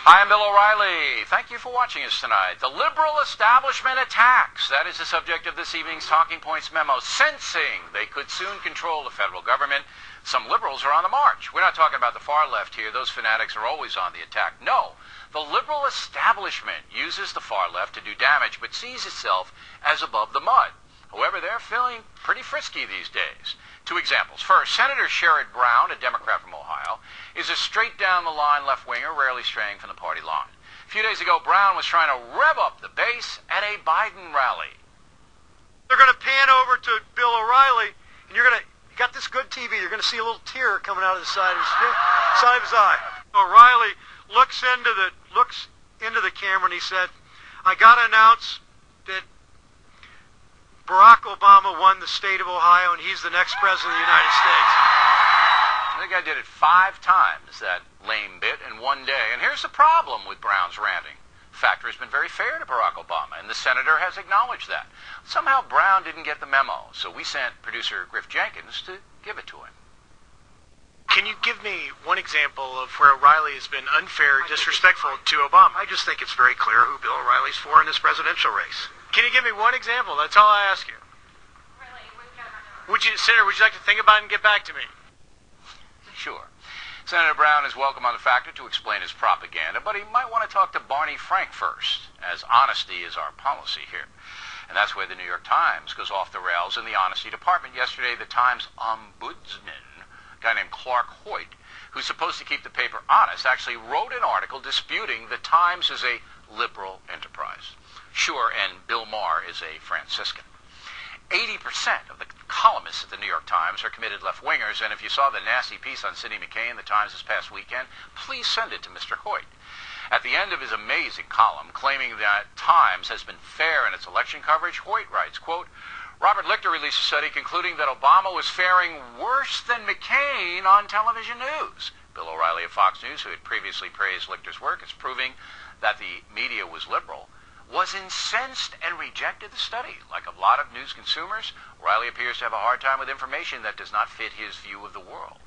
Hi, I'm Bill O'Reilly. Thank you for watching us tonight. The liberal establishment attacks. That is the subject of this evening's Talking Points memo. Sensing they could soon control the federal government, some liberals are on the march. We're not talking about the far left here. Those fanatics are always on the attack. No, the liberal establishment uses the far left to do damage, but sees itself as above the mud. However, they're feeling pretty frisky these days. Two examples. First, Senator Sherrod Brown, a Democrat from Ohio, is a straight-down-the-line left-winger, rarely straying from the party line. A few days ago, Brown was trying to rev up the base at a Biden rally. They're going to pan over to Bill O'Reilly, and you got this good TV, you're going to see a little tear coming out of the side of his eye. O'Reilly looks into the camera and he said, "I got to announce that Barack Obama won the state of Ohio, and he's the next president of the United States." I think I did it 5 times, that lame bit, in one day. And here's the problem with Brown's ranting. The factor has been very fair to Barack Obama, and the senator has acknowledged that. Somehow Brown didn't get the memo, so we sent producer Griff Jenkins to give it to him. Can you give me one example of where O'Reilly has been unfair, disrespectful to Obama? I just think it's very clear who Bill O'Reilly's for in this presidential race. Can you give me one example? That's all I ask you. Senator, would you like to think about it and get back to me? Sure. Senator Brown is welcome on the factor to explain his propaganda, but he might want to talk to Barney Frank first, as honesty is our policy here. And that's where the New York Times goes off the rails in the honesty department. Yesterday, the Times ombudsman, a guy named Clark Hoyt, who's supposed to keep the paper honest, actually wrote an article disputing the Times is a liberal enterprise. Sure, and Bill Maher is a Franciscan. 80% of the columnists at the New York Times are committed left-wingers, and if you saw the nasty piece on Sidney McCay in the Times this past weekend, please send it to Mr. Hoyt. At the end of his amazing column, claiming that Times has been fair in its election coverage, Hoyt writes, quote, "Robert Lichter released a study concluding that Obama was faring worse than McCain on television news." Bill O'Reilly of Fox News, who had previously praised Lichter's work as proving that the media was liberal, was incensed and rejected the study. Like a lot of news consumers, O'Reilly appears to have a hard time with information that does not fit his view of the world,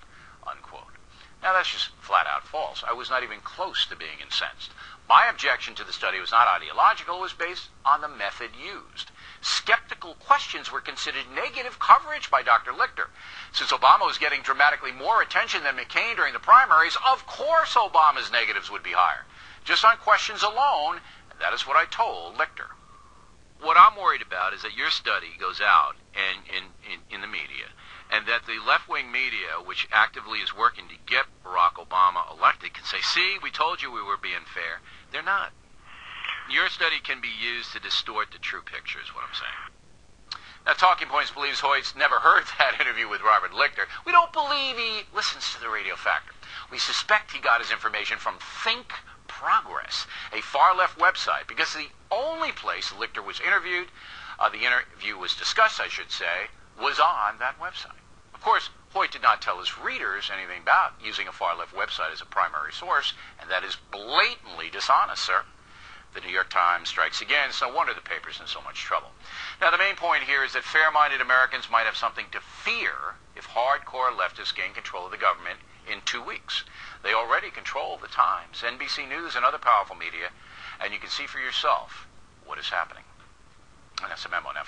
unquote. Now, that's just flat-out false. I was not even close to being incensed. My objection to the study was not ideological. It was based on the method used. Skeptical questions were considered negative coverage by Dr. Lichter. Since Obama was getting dramatically more attention than McCain during the primaries, of course Obama's negatives would be higher. Just on questions alone, that is what I told Lichter. What I'm worried about is that your study goes out and in the media, and that the left-wing media, which actively is working to get Barack Obama elected, can say, "See, we told you we were being fair." They're not. Your study can be used to distort the true picture, is what I'm saying. Now, Talking Points believes Hoyt's never heard that interview with Robert Lichter. We don't believe he listens to the Radio Factor. We suspect he got his information from Think Progress, a far-left website, because the only place Lichter was interviewed, the interview was discussed, I should say, was on that website. Of course, Hoyt did not tell his readers anything about using a far-left website as a primary source, and that is blatantly dishonest, sir. The New York Times strikes again. It's no wonder the paper's in so much trouble. Now, the main point here is that fair-minded Americans might have something to fear if hardcore leftists gain control of the government in 2 weeks. They already control the Times, NBC News, and other powerful media, and you can see for yourself what is happening. And that's a memo now.